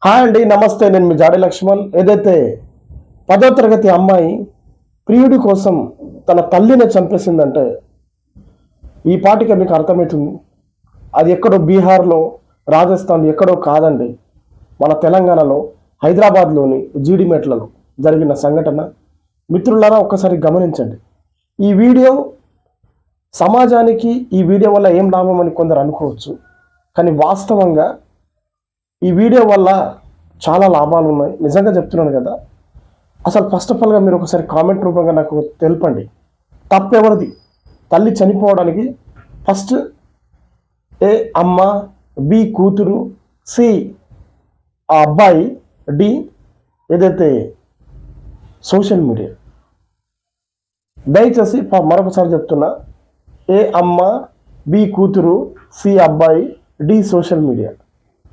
Hi అండి, నమస్తే. నేను మీ జాడి లక్ష్మణ్. ఏదైతే 10వ తరగతి అమ్మాయి ప్రియుడి కోసం తన తల్లిని చంపేసిందంటే ఈ పాటికి మీకు అర్థమవుతుంది. అది ఎక్కడో బీహార్లో, రాజస్థాన్ ఎక్కడో కాదండి, మన తెలంగాణలో హైదరాబాద్లోని జీడిమెట్లలో జరిగిన సంఘటన. మిత్రులారా, ఒక్కసారి గమనించండి. ఈ వీడియో సమాజానికి ఈ వీడియో వల్ల ఏం లాభం అని కొందరు అనుకోవచ్చు, కానీ వాస్తవంగా ఈ వీడియో వల్ల చాలా లాభాలు ఉన్నాయి. నిజంగా చెప్తున్నాను కదా. అసలు ఫస్ట్ ఆఫ్ ఆల్గా మీరు ఒకసారి కామెంట్ రూపంగా నాకు తెలపండి, తప్పెవరిది? తల్లి చనిపోవడానికి ఫస్ట్ ఏ అమ్మ, బి కూతురు, సి ఆ అబ్బాయి, డి ఏదైతే సోషల్ మీడియా. దయచేసి మరొకసారి చెప్తున్నా, ఏ అమ్మ, బి కూతురు, సి అబ్బాయి, డి సోషల్ మీడియా.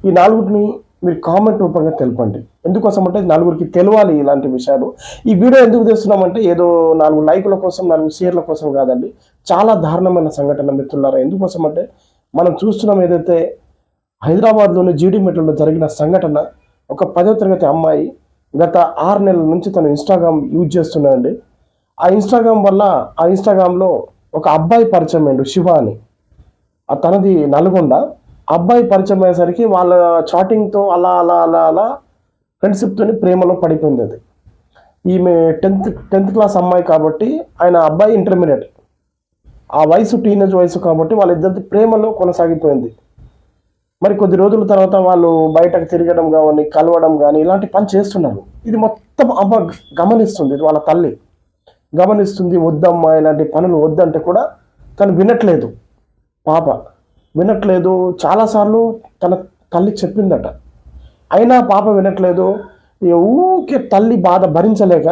ఈ నాలుగుని మీరు కామెంట్ రూపంగా తెలపండి. ఎందుకోసం అంటే నలుగురికి తెలియాలి ఇలాంటి విషయాలు. ఈ వీడియో ఎందుకు చేస్తున్నామంటే ఏదో 4 లైకుల కోసం, 4 షేర్ల కోసం కాదండి. చాలా దారుణమైన సంఘటన మిత్రులారా. ఎందుకోసం అంటే మనం చూస్తున్నాం, ఏదైతే హైదరాబాద్లోని జీడిమెట్లలో జరిగిన సంఘటన. ఒక 10వ తరగతి అమ్మాయి గత 6 నెలల నుంచి తను ఇన్స్టాగ్రామ్ యూజ్ చేస్తున్నాడండి. ఆ ఇన్స్టాగ్రామ్లో ఒక అబ్బాయి పరిచయం అయ్యాడు, శివ అని. తనది నల్గొండ. అబ్బాయి పరిచయం అయ్యేసరికి వాళ్ళ చాటింగ్తో అలా అలా అలా అలా ఫ్రెండ్షిప్తో ప్రేమలో పడిపోయింది. అది ఈమె 10th క్లాస్ అమ్మాయి కాబట్టి, ఆయన అబ్బాయి ఇంటర్మీడియట్. ఆ వయసు టీనేజ్ వయసు కాబట్టి వాళ్ళిద్దరి ప్రేమలో కొనసాగిపోయింది. మరి కొద్ది రోజుల తర్వాత వాళ్ళు బయటకు తిరగడం కానీ, కలవడం కానీ ఇలాంటి పని చేస్తున్నారు. ఇది మొత్తం అమ్మ గమనిస్తుంది. ఇది వాళ్ళ తల్లి గమనిస్తుంది. వద్దమ్మా, ఇలాంటి పనులు వద్దంటే కూడా తను వినట్లేదు. పాప వినట్లేదు. చాలాసార్లు తన తల్లి చెప్పిందట, అయినా పాప వినట్లేదు. ఊకే తల్లి బాధ భరించలేక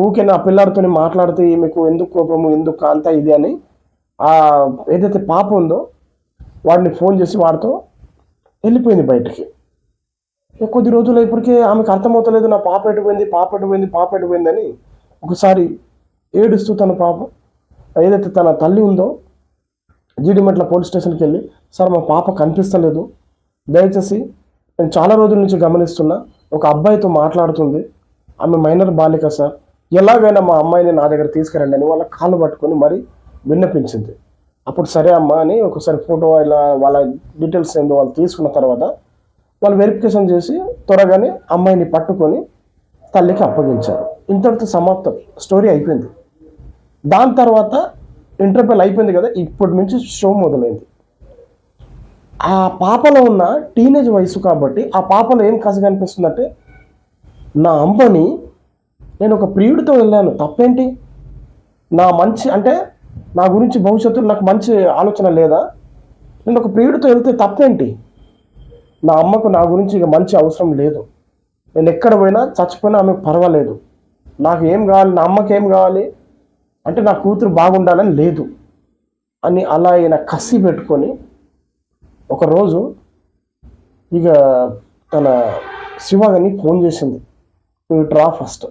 ఊకే నా పిల్లాడితో మాట్లాడితే ఈమెకు ఎందుకు కోపము, ఎందుకు అంత ఇది అని ఏదైతే పాప ఉందో వాడిని ఫోన్ చేసి వాడితో వెళ్ళిపోయింది బయటికి. కొద్ది రోజులు ఇప్పటికే ఆమెకు అర్థమవుతలేదు, నా పాప ఎటుపోయింది అని ఒకసారి ఏడుస్తూ తన పాప ఏదైతే తన తల్లి ఉందో జీడిమెట్ల పోలీస్ స్టేషన్కి వెళ్ళి, సార్ మా పాప కనిపిస్తలేదు, దయచేసి నేను చాలా రోజుల నుంచి గమనిస్తున్నా, ఒక అబ్బాయితో మాట్లాడుతుంది, ఆమె మైనర్ బాలిక సార్, ఎలాగైనా మా అమ్మాయిని నా దగ్గర తీసుకురండి అని వాళ్ళ కాళ్ళు పట్టుకొని మరీ విన్నపించింది. అప్పుడు సరే అమ్మ అని ఒకసారి ఫోటో ఇలా వాళ్ళ డీటెయిల్స్ ఏందో వాళ్ళు తీసుకున్న తర్వాత వాళ్ళు వెరిఫికేషన్ చేసి త్వరగానే అమ్మాయిని పట్టుకొని తల్లికి అప్పగించారు. ఇంతటితో సమాప్తం, స్టోరీ అయిపోయింది. దాని తర్వాత ఇంటర్వెల్ అయిపోయింది కదా, ఇప్పటి నుంచి షో మొదలైంది. ఆ పాపలో ఉన్న టీనేజ్ వయసు కాబట్టి ఆ పాపలో ఏం కసి కనిపిస్తుందంటే, నా అమ్మని నేను ఒక ప్రియుడితో వెళ్ళాను, తప్పేంటి? నా మంచి అంటే నా గురించి భవిష్యత్తులో నాకు మంచి ఆలోచన లేదా? నేను ఒక ప్రియుడితో వెళ్తే తప్పేంటి? నా అమ్మకు నా గురించి ఇక మంచి అవసరం లేదు. నేను ఎక్కడ పోయినా చచ్చిపోయినా ఆమెకు పర్వాలేదు. నాకు ఏం కావాలి, నా అమ్మకి ఏం కావాలి అంటే నా కూతురు బాగుండాలని లేదు అని అలా ఆయన కసి పెట్టుకొని ఒకరోజు ఇక తన శివని ఫోన్ చేసింది, నువ్వు రా ఫస్ట్.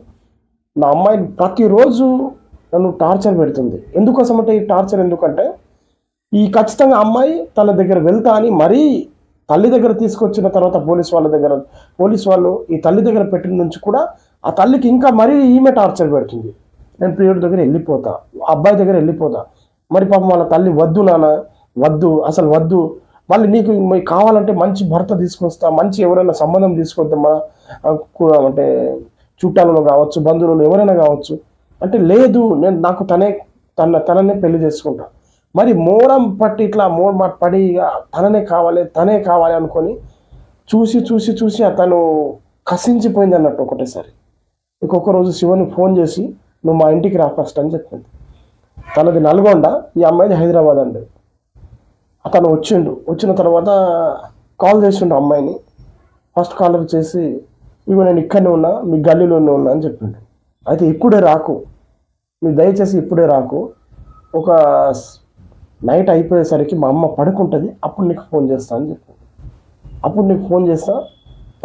నా అమ్మాయి ప్రతిరోజు నన్ను టార్చర్ పెడుతుంది. ఎందుకోసం అంటే ఈ టార్చర్ ఎందుకంటే, ఈ ఖచ్చితంగా అమ్మాయి తన దగ్గర వెళ్తా అని మరీ తల్లి దగ్గర తీసుకొచ్చిన తర్వాత పోలీస్ వాళ్ళు ఈ తల్లి దగ్గర పెట్టిన నుంచి కూడా ఆ తల్లికి ఇంకా మరీ ఈమె టార్చర్ పెడుతుంది. నేను ప్రియుడి దగ్గర వెళ్ళిపోతా, అబ్బాయి దగ్గర వెళ్ళిపోతా. మరి పాపం వాళ్ళ తల్లి, వద్దు నాన్న, వద్దు, అసలు వద్దు, మళ్ళీ నీకు కావాలంటే మంచి భర్త తీసుకొస్తా, మంచి ఎవరైనా సంబంధం తీసుకొద్దాం, మన అంటే చుట్టాలలో కావచ్చు, బంధువులు ఎవరైనా కావచ్చు అంటే, లేదు నేను నాకు తననే పెళ్లి చేసుకుంటా. మరి మోడం పట్టి ఇట్లా పడి తనే కావాలి అనుకొని చూసి అతను కసించిపోయింది అన్నట్టు ఒకటేసారి. ఇంకొక రోజు శివని ఫోన్ చేసి, నువ్వు మా ఇంటికి రా ఫస్ట్ అని చెప్పింది. తనది నల్గొండ, ఈ అమ్మాయిది హైదరాబాద్ అండి. అతను వచ్చిన తర్వాత కాల్ చేసిండు అమ్మాయిని. ఫస్ట్ కాల్ చేసి, ఇగో నేను ఇక్కడనే ఉన్నా, మీ గల్లీలోనే ఉన్నా అని చెప్పిండు. అయితే ఇప్పుడే రాకు, మీరు దయచేసి ఇప్పుడే రాకు, ఒక నైట్ అయిపోయేసరికి మా అమ్మ పడుకుంటుంది, అప్పుడు నీకు ఫోన్ చేస్తా అని చెప్పింది. అప్పుడు నీకు ఫోన్ చేస్తా,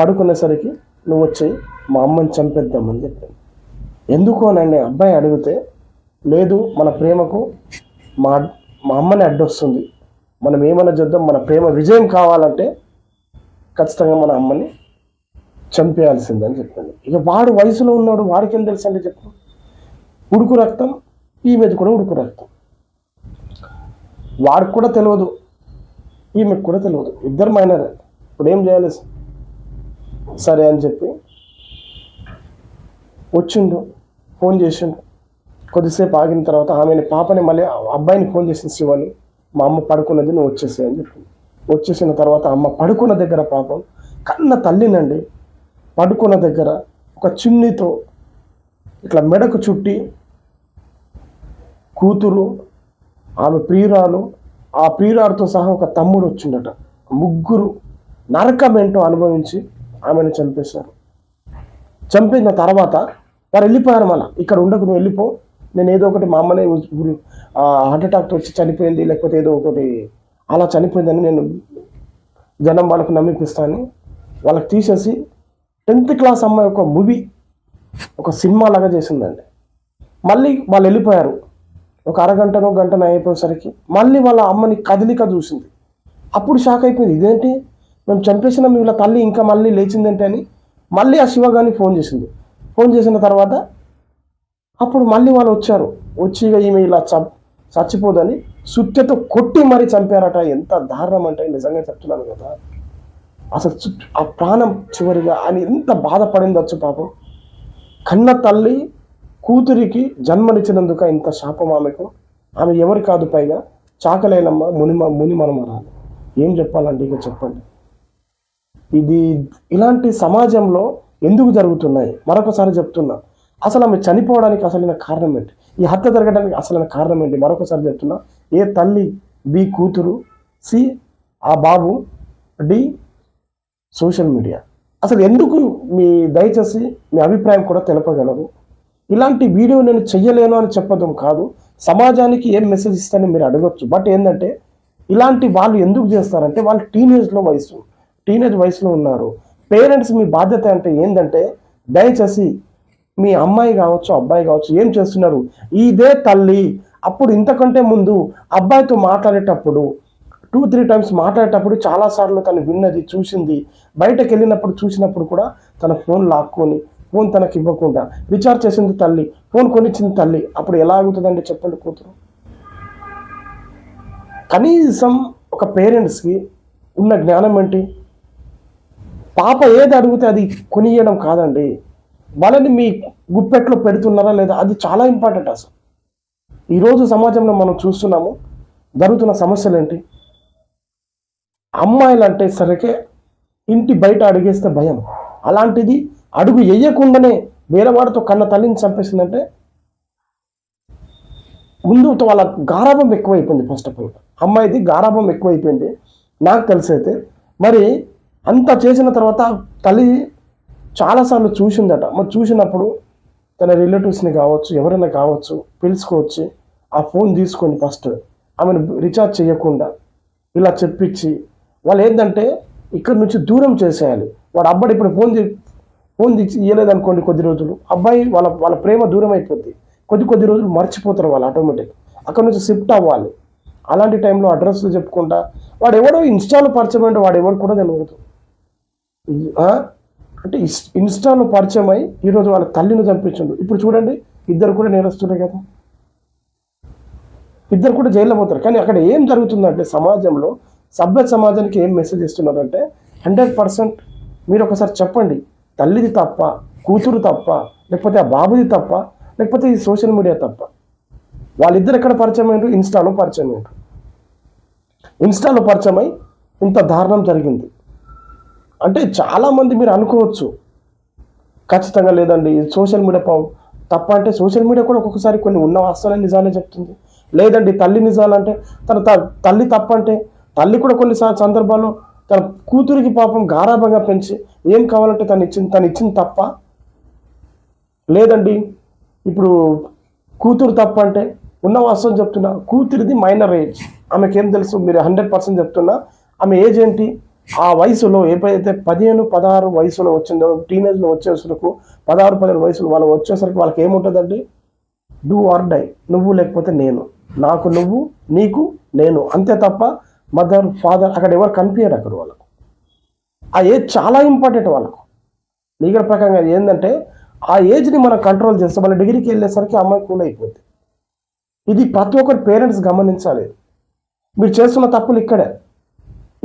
పడుకునేసరికి నువ్వు వచ్చి మా అమ్మని చంపేద్దామని చెప్పింది. ఎందుకు అని అబ్బాయి అడిగితే, లేదు మన ప్రేమకు మా అమ్మని అడ్డొస్తుంది, మనం ఏమైనా చేద్దాం, మన ప్రేమ విజయం కావాలంటే ఖచ్చితంగా మన అమ్మని చంపేయాల్సిందని చెప్పింది. ఇక వాడు వయసులో ఉన్నాడు, వాడికి ఏం తెలుసు అంటే చెప్పు. ఉడుకు రక్తం, ఈమెది కూడా ఉడుకు రక్తం. వాడికి కూడా తెలియదు, ఈమెకు కూడా తెలియదు, ఇద్దరు మైనరే. ఇప్పుడు ఏం చేయాలి? సరే అని చెప్పి వచ్చిండు, ఫోన్ చేసిండు. కొద్దిసేపు ఆగిన తర్వాత ఆమెని పాపని మళ్ళీ అబ్బాయిని ఫోన్ చేసింది శివని, మా అమ్మ పడుకున్నది, నువ్వు వచ్చేసి అని చెప్పింది. వచ్చేసిన తర్వాత అమ్మ పడుకున్న దగ్గర పాపం కన్న తల్లినండి, పడుకున్న దగ్గర ఒక చున్నీతో ఇట్లా మెడకు చుట్టి కూతురు, ఆమె ప్రియురాలు, ఆ ప్రియురాలతో సహా ఒక తమ్ముడు వచ్చిండట. ముగ్గురు నరకమేంటో అనుభవించి ఆమెను చంపేశారు. చంపిన తర్వాత వారు వెళ్ళిపోయారు. మళ్ళీ ఇక్కడ ఉండకు, నువ్వు వెళ్ళిపో, నేను ఏదో ఒకటి మా అమ్మనే హార్ట్ అటాక్తో వచ్చి చనిపోయింది, లేకపోతే ఏదో ఒకటి అలా చనిపోయిందని నేను జనం వాళ్ళకు నమ్మిపిస్తాను. వాళ్ళకి తీసేసి 10th క్లాస్ అమ్మాయి ఒక మూవీ, ఒక సినిమా లాగా చేసిందండి. మళ్ళీ వాళ్ళు వెళ్ళిపోయారు. ఒక అరగంటనో గంటనో అయిపోయేసరికి మళ్ళీ వాళ్ళ అమ్మని కదిలిక చూసింది. అప్పుడు షాక్ అయిపోయింది, ఇదేంటి మేము చంపేసిన వీళ్ళ తల్లి ఇంకా మళ్ళీ లేచిందేంటి అని మళ్ళీ ఆ శివగాని ఫోన్ చేసింది. ఫోన్ చేసిన తర్వాత అప్పుడు మళ్ళీ వాళ్ళు వచ్చారు. వచ్చి ఈమె ఇలా చచ్చిపోదని సుత్తెతో కొట్టి మరీ చంపారట. ఎంత దారుణం అంటే నిజంగా చెప్తున్నాను కదా, అసలు ఆ ప్రాణం చివరిగా అని ఎంత బాధపడిందొచ్చు పాపం. కన్న తల్లి కూతురికి జన్మనిచ్చినందుక ఇంత శాపం ఆమెకు. ఆమె ఎవరు కాదు, పైగా చాకలేనమ్మ, ముని మనమరాలు. ఏం చెప్పాలండి ఇక చెప్పండి. ఇలాంటి సమాజంలో ఎందుకు జరుగుతున్నాయి? మరొకసారి చెప్తున్నా, అసలు ఆమె చనిపోవడానికి అసలైన కారణం ఏంటి? ఈ హత్య జరగడానికి అసలైన కారణం ఏంటి? మరొకసారి చెప్తున్నా, ఏ తల్లి, బి కూతురు, సి ఆ బాబు, డి సోషల్ మీడియా. అసలు ఎందుకు? దయచేసి మీ అభిప్రాయం కూడా తెలపగలరు. ఇలాంటి వీడియో నేను చెయ్యలేను అని చెప్పడం కాదు, సమాజానికి ఏం మెసేజ్ ఇస్తానని మీరు అడగొచ్చు. బట్ ఏంటంటే ఇలాంటి వాళ్ళు ఎందుకు చేస్తారంటే వాళ్ళు టీనేజ్ వయసులో ఉన్నారు. పేరెంట్స్ మీ బాధ్యత అంటే ఏంటంటే దయచేసి మీ అమ్మాయి కావచ్చు, అబ్బాయి కావచ్చు, ఏం చేస్తున్నారు? ఇదే తల్లి అప్పుడు ఇంతకంటే ముందు అబ్బాయితో మాట్లాడేటప్పుడు 2-3 టైమ్స్ మాట్లాడేటప్పుడు చాలాసార్లు తను విన్నది, చూసింది. బయటకు వెళ్ళినప్పుడు చూసినప్పుడు కూడా తన ఫోన్ లాక్కొని, ఫోన్ తనకి ఇవ్వకుండా రీఛార్జ్ చేసింది తల్లి, ఫోన్ కొనిచ్చింది తల్లి. అప్పుడు ఎలా ఆగుతుందండి చెప్పండి కూతురు? కనీసం ఒక పేరెంట్స్కి ఉన్న జ్ఞానం ఏంటి? పాప ఏది అడిగితే అది కొనియడం కాదండి, వాళ్ళని మీ గుప్పెట్లో పెడుతున్నారా లేదా, అది చాలా ఇంపార్టెంట్. అసలు ఈరోజు సమాజంలో మనం చూస్తున్నాము జరుగుతున్న సమస్యలు ఏంటి? అమ్మాయిలు అంటే సరికే ఇంటి బయట అడిగేస్తే భయం, అలాంటిది అడుగు వేయకుండానే వేరేవాడితో కన్న తల్లిని చంపేసిందంటే ముందు వాళ్ళ గారాభం ఎక్కువైపోయింది. ఫస్ట్ ఆఫ్ ఆల్ అమ్మాయిది గారాభం ఎక్కువైపోయింది నాకు తెలిసైతే. మరి అంత చేసిన తర్వాత తల్లి చాలాసార్లు చూసిందట. మరి చూసినప్పుడు తన రిలేటివ్స్ని కావచ్చు, ఎవరైనా కావచ్చు, పిలుచుకోవచ్చు, ఆ ఫోన్ తీసుకొని ఫస్ట్ ఆమెను రీఛార్జ్ చేయకుండా ఇలా చెప్పించి వాళ్ళు ఏంటంటే ఇక్కడ నుంచి దూరం చేసేయాలి. వాడు అబ్బాయి ఇప్పుడు ఫోన్ ఇవ్వలేదనుకోండి, కొద్ది రోజులు అబ్బాయి వాళ్ళ ప్రేమ దూరం అయిపోద్ది. కొద్ది రోజులు మర్చిపోతారు వాళ్ళు ఆటోమేటిక్. అక్కడ నుంచి షిఫ్ట్ అవ్వాలి. అలాంటి టైంలో అడ్రస్లు చెప్పుకుంటా వాడు ఎవడో ఇన్స్టాలో పరిచయం అంటే వాడు ఎవరు కూడా తెలియదు. అంటే ఇన్స్టాలో పరిచయం అయి ఈరోజు వాళ్ళ తల్లిని చంపించండు. ఇప్పుడు చూడండి, ఇద్దరు కూడా నేరస్తులే కదా, ఇద్దరు కూడా జైల్లో పోతారు. కానీ అక్కడ ఏం జరుగుతుందంటే సమాజంలో, సభ్య సమాజానికి ఏం మెసేజ్ ఇస్తున్నారంటే 100% మీరు ఒకసారి చెప్పండి, తల్లిది తప్ప, కూతురు తప్ప, లేకపోతే ఆ బాబుది తప్ప, లేకపోతే ఈ సోషల్ మీడియా తప్ప? వాళ్ళిద్దరు ఎక్కడ పరిచయం అయ్యారు? ఇన్స్టాలో పరిచయం అయ్యారు. ఇన్స్టాలో పరిచయం అయి ఇంత దారుణం జరిగింది అంటే చాలామంది మీరు అనుకోవచ్చు ఖచ్చితంగా లేదండి సోషల్ మీడియా తప్ప. అంటే సోషల్ మీడియా కూడా ఒక్కొక్కసారి కొన్ని ఉన్న వాస్తవాలే నిజాలే చెప్తుంది. లేదండి తల్లి నిజాలంటే తల్లి తప్పంటే తల్లి కూడా కొన్ని సందర్భాల్లో తన కూతురికి పాపం గారాభంగా పెంచి ఏం కావాలంటే తను ఇచ్చింది తప్ప. లేదండి ఇప్పుడు కూతురు తప్ప అంటే ఉన్న వాస్తవం చెప్తున్నా, కూతురిది మైనర్ ఏజ్, ఆమెకేం తెలుసు? మీరు 100% చెప్తున్నా. ఆమె ఏజ్ ఏంటి? ఆ వయసులో ఏదైతే 15-16 వయసులో వచ్చిందో, టీనేజ్లో వచ్చేసరికి 16-17 వయసులో వాళ్ళు వచ్చేసరికి వాళ్ళకి ఏముంటుందండి? డూ ఆర్ డై, నువ్వు లేకపోతే నేను, నాకు నువ్వు, నీకు నేను, అంతే తప్ప మదర్ ఫాదర్ అక్కడ ఎవరు కనిపించారు అక్కడ వాళ్ళకు. ఆ ఏజ్ చాలా ఇంపార్టెంట్ వాళ్ళకు. లీగల్ ప్రకారంగా ఏంటంటే ఆ ఏజ్ని మనం కంట్రోల్ చేస్తే మన డిగ్రీకి వెళ్ళేసరికి అమ్మాయి కూల్ అయిపోద్ది. ఇది ప్రతి ఒక్కరు పేరెంట్స్ గమనించాలి. మీరు చేస్తున్న తప్పులు ఇక్కడే.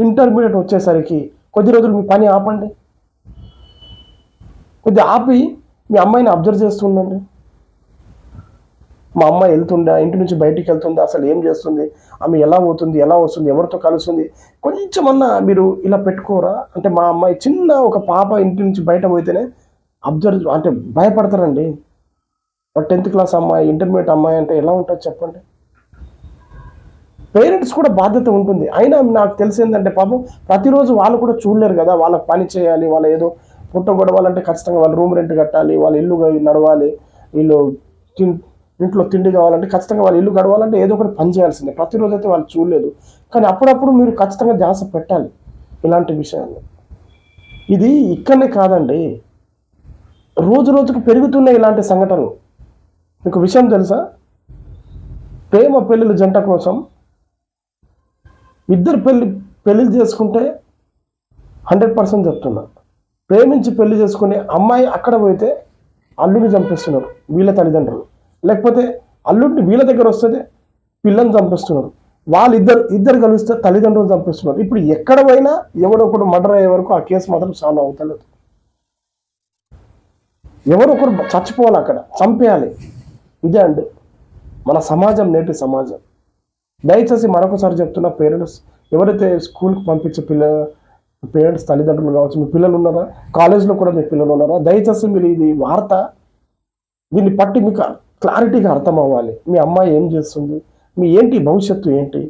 ఇంటర్మీడియట్ వచ్చేసరికి కొద్ది రోజులు మీ పని ఆపండి, కొద్ది ఆపి మీ అమ్మాయిని అబ్జర్వ్ చేస్తూ ఉండండి. మా అమ్మాయి వెళ్తుందా, ఇంటి నుంచి బయటికి వెళ్తుందా, అసలు ఏం చేస్తుంది, ఆమె ఎలా పోతుంది, ఎలా వస్తుంది, ఎవరితో కలుస్తుంది, కొంచెమన్నా మీరు ఇలా పెట్టుకోరా అంటే మా అమ్మాయి చిన్న ఒక పాప ఇంటి నుంచి బయట పోతేనే అబ్జర్వ్ అంటే భయపడతారండి. 10th క్లాస్ అమ్మాయి, ఇంటర్మీడియట్ అమ్మాయి అంటే ఎలా ఉంటుంది చెప్పండి. పేరెంట్స్ కూడా బాధ్యత ఉంటుంది. అయినా నాకు తెలిసిందంటే పాపం ప్రతిరోజు వాళ్ళు కూడా చూడలేరు కదా, వాళ్ళకి పని చేయాలి, వాళ్ళు ఏదో పుట్ట గొడవాలంటే ఖచ్చితంగా వాళ్ళు రూమ్ రెంట్ కట్టాలి, వాళ్ళ ఇల్లు నడవాలి, వీళ్ళు ఇంట్లో తిండి కావాలంటే ఖచ్చితంగా వాళ్ళ ఇల్లు గడవాలంటే ఏదో ఒకటి పని చేయాల్సిందే. ప్రతిరోజు అయితే వాళ్ళు చూడలేదు, కానీ అప్పుడప్పుడు మీరు ఖచ్చితంగా ధ్యాస పెట్టాలి ఇలాంటి విషయాలు. ఇది ఇక్కడనే కాదండి, రోజు రోజుకు పెరుగుతున్నాయి ఇలాంటి సంఘటనలు. మీకు విషయం తెలుసా, ప్రేమ పెళ్ళిళ్ళ జంట కోసం ఇద్దరు పెళ్ళిళ్ళు చేసుకుంటే 100% చెప్తున్నా, ప్రేమించి పెళ్లి చేసుకుని అమ్మాయి అక్కడ పోతే అల్లుడిని చంపిస్తున్నారు వీళ్ళ తల్లిదండ్రులు, లేకపోతే అల్లుడిని వీళ్ళ దగ్గర వస్తే పిల్లని చంపిస్తున్నారు, ఇద్దరు కలిస్తే తల్లిదండ్రులు చంపిస్తున్నారు. ఇప్పుడు ఎక్కడ పోయినా ఎవరో ఒకరు మర్డర్ అయ్యే వరకు ఆ కేసు మాత్రం సాల్వ్ అవుతలేదు. ఎవరో ఒకరు చచ్చిపోవాలి, అక్కడ చంపేయాలి. ఇదే అండి మన సమాజం, నేటి సమాజం. దయచేసి మరొకసారి చెప్తున్నా, పేరెంట్స్ ఎవరైతే స్కూల్కి పంపించే పేరెంట్స్ తల్లిదండ్రులు కావచ్చు, మీ పిల్లలు ఉన్నారా, కాలేజ్లో కూడా మీ పిల్లలు ఉన్నారా, దయచేసి మీరు ఇది వార్త దీన్ని పట్టి మీకు క్లారిటీగా అర్థం అవ్వాలి. మీ అమ్మాయి ఏం చేస్తుంది, మీ ఏంటి భవిష్యత్తు ఏంటి,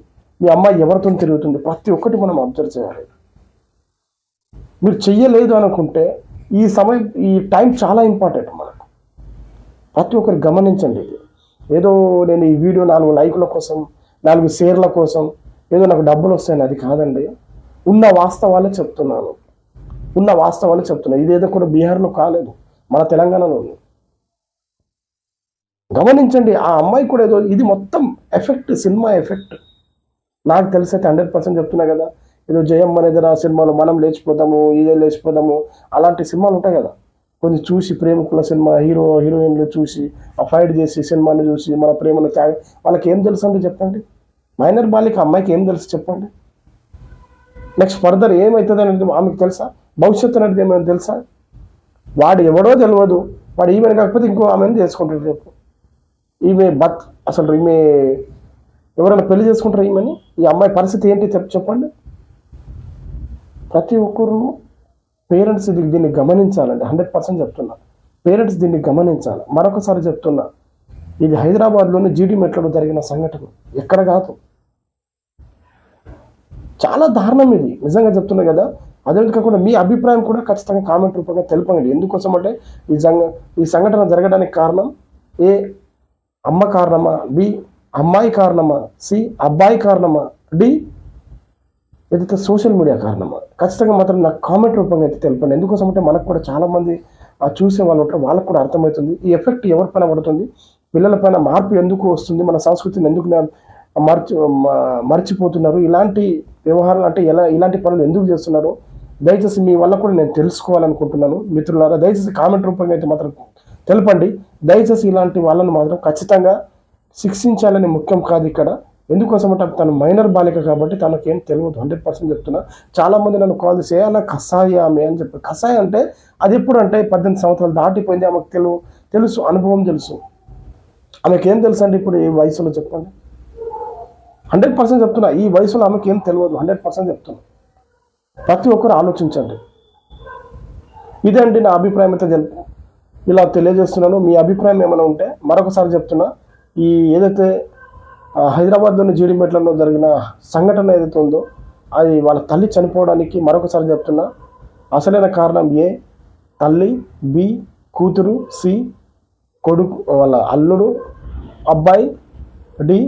మీ అమ్మాయి ఎవరితో తిరుగుతుంది, ప్రతి ఒక్కటి మనం అబ్జర్వ్ చేయాలి. మీరు చెయ్యలేదు అనుకుంటే ఈ టైం చాలా ఇంపార్టెంట్ మనకు. ప్రతి ఒక్కరు గమనించండి. ఇది ఏదో నేను ఈ వీడియో 4 లైకుల కోసం, 4 షేర్ల కోసం, ఏదో నాకు డబ్బులు వస్తాయని అది కాదండి. ఉన్న వాస్తవాలే చెప్తున్నాను. ఇదేదో కూడా బీహార్లో కాలేదు, మన తెలంగాణలో ఉంది. గమనించండి. ఆ అమ్మాయి కూడా ఏదో ఇది మొత్తం ఎఫెక్ట్, సినిమా ఎఫెక్ట్. నాకు తెలిసైతే 100% చెప్తున్నా కదా, ఏదో జయం అనేది ఆ సినిమాలో మనం లేచిపోదాము, ఇదే లేచిపోదాము, అలాంటి సినిమాలు ఉంటాయి కదా కొన్ని చూసి, ప్రేమికుల సినిమా, హీరోయిన్లు చూసి ఆ ఫైట్ చేసి సినిమాని చూసి మన ప్రేమను వాళ్ళకి ఏం తెలుసు అండి చెప్పండి. మైనర్ బాలిక అమ్మాయికి ఏం తెలుసు చెప్పండి. నెక్స్ట్ ఫర్దర్ ఏమవుతుంది అనేది ఆమెకు తెలుసా, భవిష్యత్తు అనేది ఏమైనా తెలుసా. వాడు ఎవడో తెలియదు, వాడు ఈమెను కాకపోతే ఇంకో ఆమెను చేసుకుంటాడు రేపు. అసలు ఈమె ఎవరైనా పెళ్లి చేసుకుంటారు ఈమెని, ఈ అమ్మాయి పరిస్థితి ఏంటి చెప్పండి. ప్రతి ఒక్కరు పేరెంట్స్ దీన్ని గమనించాలండి. 100% చెప్తున్నా, పేరెంట్స్ దీన్ని గమనించాలి. మరొకసారి చెప్తున్నా, ఇది హైదరాబాద్లోని జీడి మెట్లలో జరిగిన సంఘటన, ఎక్కడ కాదు. చాలా దారుణం ఇది, నిజంగా చెప్తున్నా కదా. అదే కాకుండా మీ అభిప్రాయం కూడా ఖచ్చితంగా కామెంట్ రూపంగా తెలపండి. ఎందుకోసం అంటే ఈ సంఘటన జరగడానికి కారణం ఏ అమ్మ కారణమా, బి అమ్మాయి కారణమా, సి అబ్బాయి కారణమా, డి ఏదైతే సోషల్ మీడియా కారణమా, ఖచ్చితంగా మాత్రం నాకు కామెంట్ రూపంగా అయితే తెలపండి. ఎందుకోసం అంటే మనకు కూడా చాలామంది చూసే వాళ్ళు ఉంటారు, వాళ్ళకు కూడా అర్థమవుతుంది ఈ ఎఫెక్ట్ ఎవరిపైన పడుతుంది, పిల్లలపైన మార్పు ఎందుకు వస్తుంది, మన సంస్కృతిని ఎందుకు మర్చిపోతున్నారు, ఇలాంటి వ్యవహారాలు అంటే ఇలాంటి పనులు ఎందుకు చేస్తున్నారు. దయచేసి మీ వల్ల కూడా నేను తెలుసుకోవాలనుకుంటున్నాను మిత్రులారా. దయచేసి కామెంట్ రూపంగా అయితే మాత్రం తెలపండి. దయచేసి ఇలాంటి వాళ్ళని మాత్రం ఖచ్చితంగా శిక్షించాలని ముఖ్యం కాదు ఇక్కడ. ఎందుకోసం అంటే తను మైనర్ బాలిక కాబట్టి తనకేం తెలియదు. 100% చెప్తున్నా. చాలామంది నన్ను కాల్ చేసి అలా కషాయ ఆమె అని చెప్పి, కషాయ అంటే అది ఎప్పుడు అంటే 18 సంవత్సరాలు దాటిపోయింది, ఆమెకు తెలుసు, అనుభవం తెలుసు. ఆమెకి ఏం తెలుసు అండి ఇప్పుడు ఈ వయసులో చెప్పండి. 100% చెప్తున్నా, ఈ వయసులో ఆమెకి ఏం తెలియదు. 100% చెప్తున్నా. ప్రతి ఒక్కరు ఆలోచించండి. ఇదే అండి నా అభిప్రాయం అయితే ఇలా తెలియజేస్తున్నాను. మీ అభిప్రాయం ఏమైనా ఉంటే మరొకసారి చెప్తున్నా, ఈ ఏదైతే హైదరాబాద్లోని జీడిమెట్లలో జరిగిన సంఘటన ఏదైతే ఉందో అది వాళ్ళ తల్లి చనిపోవడానికి మరొకసారి చెప్తున్నా అసలైన కారణం ఏ తల్లి, బి కూతురు, సి కొడుకు వాళ్ళ అల్లుడు అబ్బాయి, డి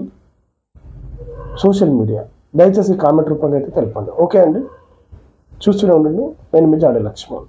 సోషల్ మీడియా. దయచేసి కామెంట్ రూపంగా అయితే తెలపండి. ఓకే అండి, చూస్తూనే ఉండండి. నేను మీ జాడే లక్ష్మణ్.